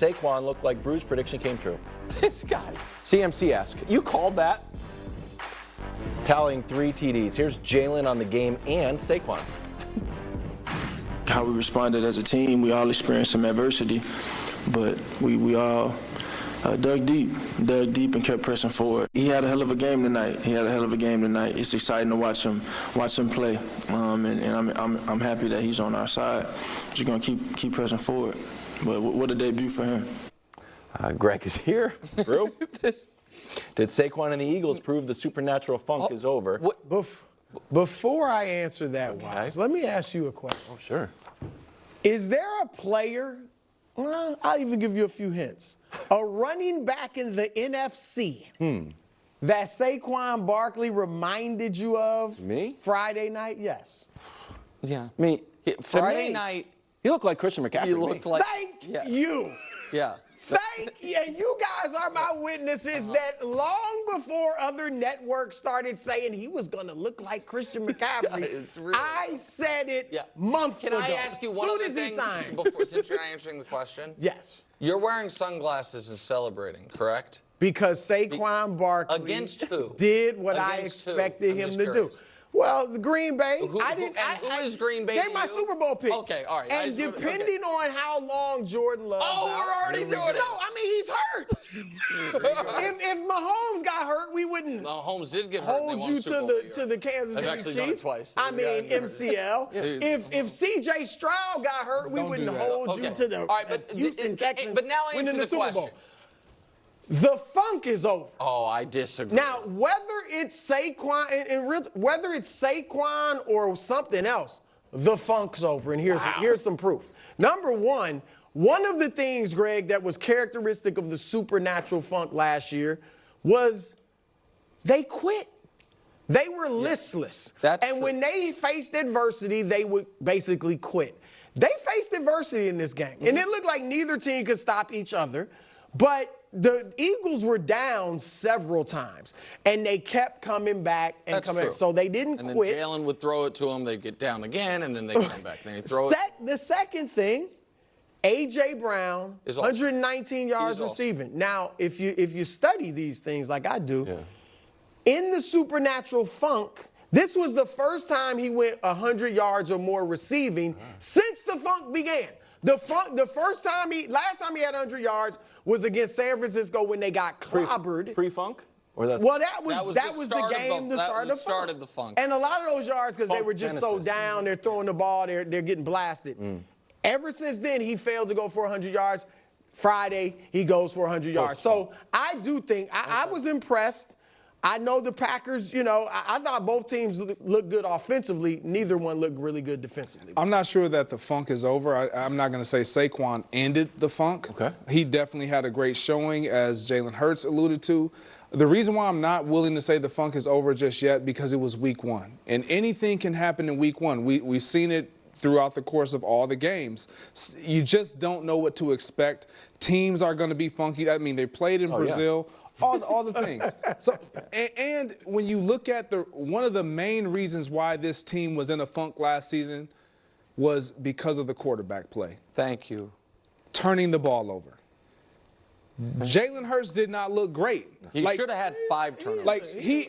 Saquon look like Brew's prediction came true? This guy. CMC-esque. You called that. Tallying 3 TDs. Here's Jalen on the game and Saquon. How we responded as a team, we all experienced some adversity, but we all dug deep and kept pressing forward. He had a hell of a game tonight. It's exciting to watch him play, and I'm happy that he's on our side. Just gonna keep pressing forward. But what a debut for him. Greg is here. Brew. Did Saquon and the Eagles prove the supernatural funk is over? Before I answer that, Wise, let me ask you a question. Oh, sure. Is there a player, well, I'll even give you a few hints, a running back in the NFC that Saquon Barkley reminded you of? Me? Friday night? Yes. Yeah. Me. Friday night. He looked like Christian McCaffrey. He looked like. Thank you. Yeah. You guys are my witnesses that long before other networks started saying he was going to look like Christian McCaffrey, I said it months ago. Can I ask you one other thing since you're answering the question? Yes. You're wearing sunglasses and celebrating, correct? Because Saquon Barkley against who? Did what I expected him to do. Well, the Green Bay. Who is Green Bay? They're my Super Bowl pick. Okay, all right. And depending on how long Jordan Love's out. Oh, we're already doing it. No, I mean, he's hurt. if Mahomes got hurt, we wouldn't. Mahomes did get hurt. Hold you to the Kansas City Chiefs. I've actually done it twice. I mean, MCL. If C.J. Stroud got hurt, we wouldn't hold you to the Houston Texans. But now answer the question. The funk is over. Oh, I disagree. Now, whether it's Saquon or something else, the funk's over. And here's some proof. Number one of the things, Greg, that was characteristic of the supernatural funk last year was they quit. They were listless. And when they faced adversity, they would basically quit. They faced adversity in this game. And it looked like neither team could stop each other. But the Eagles were down several times, and they kept coming back and coming back. So they didn't quit. And then Jalen would throw it to them. They'd get down again, and then they come back. Then he'd throw it. The second thing, A.J. Brown, 119 yards receiving. Now, if you study these things like I do, in the supernatural funk, this was the first time he went 100 yards or more receiving since the funk began. Last time he had 100 yards was against San Francisco when they got clobbered. Pre-funk? That was the game that started the funk. And a lot of those yards, because they were just so down, they're throwing the ball, they're getting blasted. Ever since then, he failed to go for 100 yards. Friday, he goes for 100 yards. So I do think I was impressed. I know the Packers, I thought both teams looked good offensively. Neither one looked really good defensively. I'm not sure that the funk is over. I'm not going to say Saquon ended the funk. Okay. He definitely had a great showing, as Jalen Hurts alluded to. The reason why I'm not willing to say the funk is over just yet, because it was week one. And anything can happen in week one. We've seen it throughout the course of all the games. You just don't know what to expect. Teams are going to be funky. I mean, they played in Brazil. Yeah. All the things. So, and when you look at one of the main reasons why this team was in a funk last season was because of the quarterback play. Thank you. Turning the ball over. Jalen Hurts did not look great. He should have had 5 turnovers.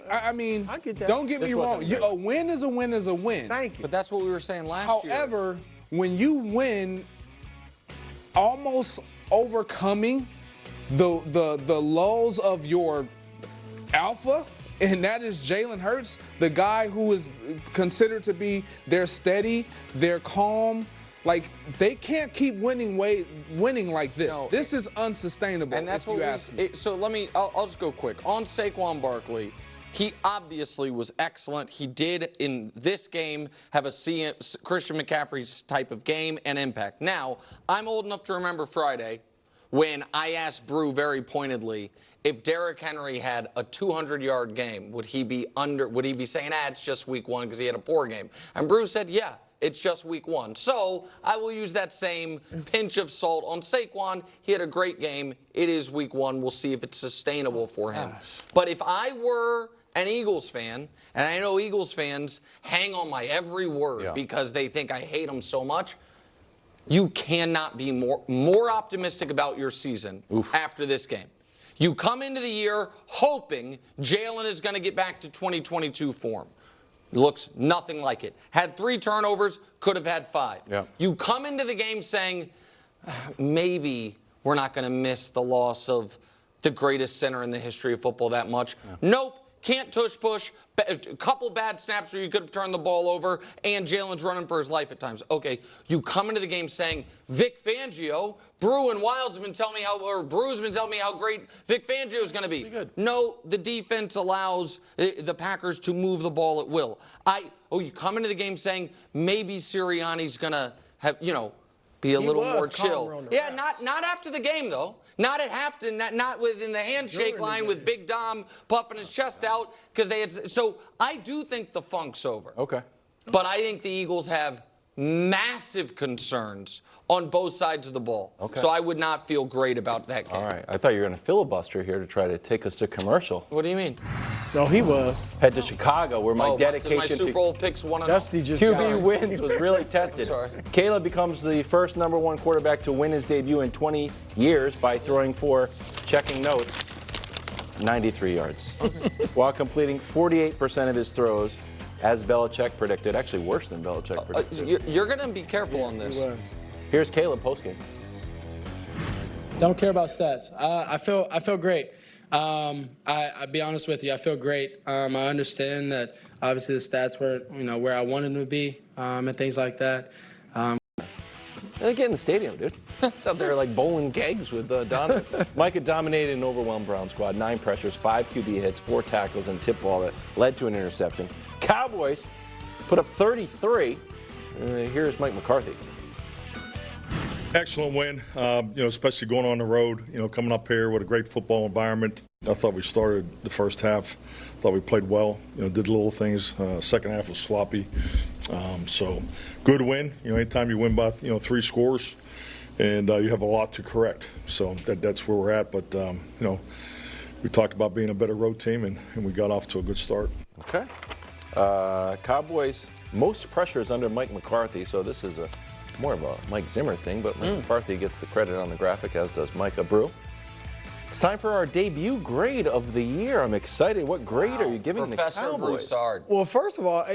Don't get me wrong. A win is a win is a win. Thank you. But that's what we were saying last year. However, when you win, almost overcoming the lulls of your alpha, and that is Jalen Hurts, the guy who is considered to be their steady, their calm. Like, they can't keep winning like this. No, this is unsustainable. And that's what you ask me. So I'll just go quick. On Saquon Barkley, he obviously was excellent. He did, in this game, have a Christian McCaffrey's type of game and impact. Now, I'm old enough to remember Friday when I asked Brew very pointedly, if Derrick Henry had a 200-yard game, would he be saying, it's just week one because he had a poor game? And Brew said, yeah, it's just week one. So I will use that same pinch of salt on Saquon. He had a great game. It is week one. We'll see if it's sustainable for him. But if I were an Eagles fan, and I know Eagles fans hang on my every word because they think I hate them so much, you cannot be more optimistic about your season after this game. You come into the year hoping Jalen is going to get back to 2022 form. Looks nothing like it. Had 3 turnovers, could have had 5. Yeah. You come into the game saying, maybe we're not going to miss the loss of the greatest center in the history of football that much. Yeah. Nope. Can't tush-push, a couple bad snaps where you could have turned the ball over, and Jalen's running for his life at times. Okay, you come into the game saying, Vic Fangio, Bru's been telling me how great Vic Fangio is going to be. Good. No, the defense allows the Packers to move the ball at will. You come into the game saying, maybe Sirianni's going to have, be a little more chill. Yeah, not after the game, though. Not at halftime, not within the handshake line with Big Dom puffing his chest out because they had. So I do think the funk's over. Okay. But I think the Eagles have massive concerns on both sides of the ball. Okay. So I would not feel great about that game. All right. I thought you were going to filibuster here to try to take us to commercial. What do you mean? No, he was. Head to Chicago, where my dedication my Super Bowl picks 1-0. Dusty just QB wins was really tested. Sorry. Caleb becomes the first #1 quarterback to win his debut in 20 years by throwing for, checking notes, 93 yards. While completing 48% of his throws, as Belichick predicted. Actually worse than Belichick predicted. You're going to be careful on this. Here's Caleb postgame. Don't care about stats. I feel great. I'll be honest with you. I feel great. I understand that obviously the stats were, where I wanted them to be, and things like that. They get in the stadium, dude. Out there like bowling kegs with Donovan. Micah dominated an overwhelmed Brown squad. 9 pressures, 5 QB hits, 4 tackles, and a tip ball that led to an interception. Cowboys put up 33. Here's Mike McCarthy. Excellent win, especially going on the road, coming up here with a great football environment. I thought we started the first half, thought we played well, did little things. Second half was sloppy. So good win. Anytime you win by, 3 scores, and you have a lot to correct. So that's where we're at. But, we talked about being a better road team, and we got off to a good start. Okay. Cowboys, most pressures under Mike McCarthy, so this is more of a Mike Zimmer thing, but Mike McCarthy gets the credit on the graphic, as does Micah Brew. It's time for our debut grade of the year. I'm excited. What grade are you giving Professor the Cowboys? Broussard. Well, first of all,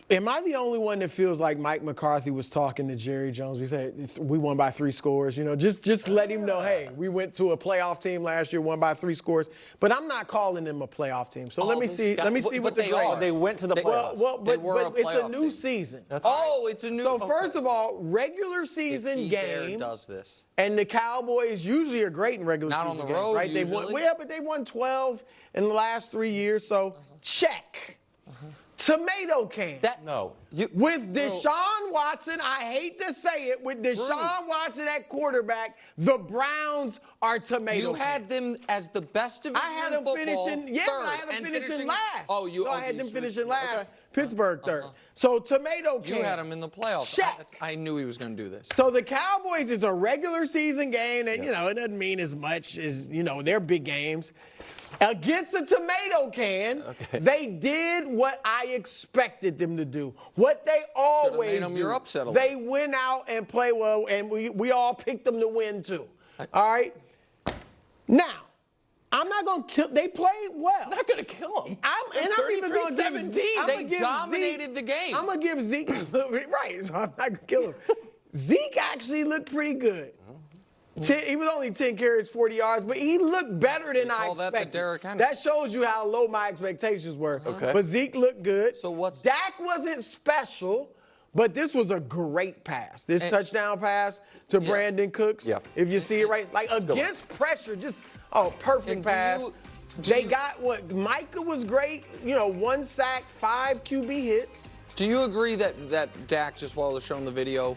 am I the only one that feels like Mike McCarthy was talking to Jerry Jones? We said we won by 3 scores. Just let him know, hey, we went to a playoff team last year, won by 3 scores. But I'm not calling them a playoff team. So let me see what the grade. Oh, they went to the playoffs. But it's a new season. It's a new. So first of all, regular season game. Does this? And the Cowboys usually are great in regular season games, right? They won, but they won 12 in the last 3 years, so check. Tomato can. With Deshaun Watson, I hate to say it, with Deshaun Watson at quarterback, the Browns are tomato You can. had them as the best division I had them finishing, third, but I had them finishing last. I had them finishing last. Okay. Pittsburgh third. So tomato can. You had him in the playoffs. Check. I knew he was going to do this. So the Cowboys is a regular season game that, it doesn't mean as much as, their big games. Against the tomato can, they did what I expected them to do. What they always do. You're upset they went out and play well, and we all picked them to win too. All right? Now, I'm not going to kill. They played well. I'm not going to kill them. I'm even going to give 17. They dominated the game. I'm going to give Zeke, right, so I'm not going to kill him. Zeke actually looked pretty good. He was only 10 carries, 40 yards, but he looked better than I expected. That shows you how low my expectations were. But Zeke looked good. So Dak wasn't special, but this was a great pass. This touchdown pass to Brandon Cooks. If you see it right, like against pressure, just perfect pass. They got what Micah was great. 1 sack, 5 QB hits. Do you agree that Dak, just while they're showing the video,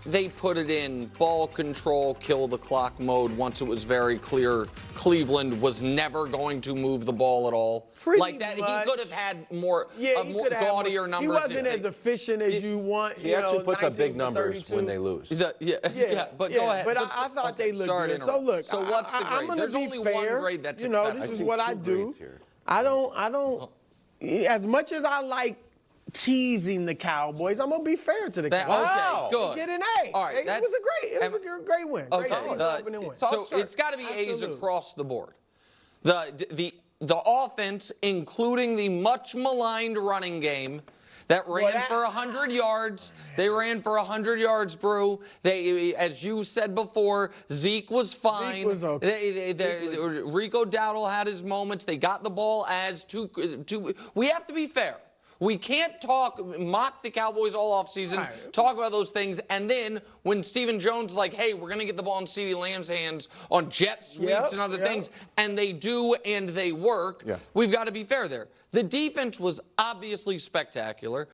they put it in ball control, kill the clock mode once it was very clear Cleveland was never going to move the ball at all? Pretty like that, much. He could have had more gaudier numbers. He wasn't as efficient as you want. He actually puts up big numbers when they lose. But go ahead. But I thought they looked good. So look, so what's the grade? I'm going to be only fair. one grade that's acceptable. This is what I do. I don't. As much as I like teasing the Cowboys. I'm gonna be fair to the Cowboys. Okay, good. Get an A. All right, it was a great win. Okay, Great season opening win. so it's got to be A's across the board. The offense, including the much maligned running game that ran for 100 yards. They ran for 100 yards, Brew. They, as you said before, Zeke was fine. Zeke was okay. Rico Dowdle had his moments. They got the ball as too. We have to be fair. We can't mock the Cowboys all offseason, talk about those things, and then when Stephen Jones is like, hey, we're going to get the ball in CeeDee Lamb's hands on jet sweeps and other things, and they do and they work, we've got to be fair there. The defense was obviously spectacular.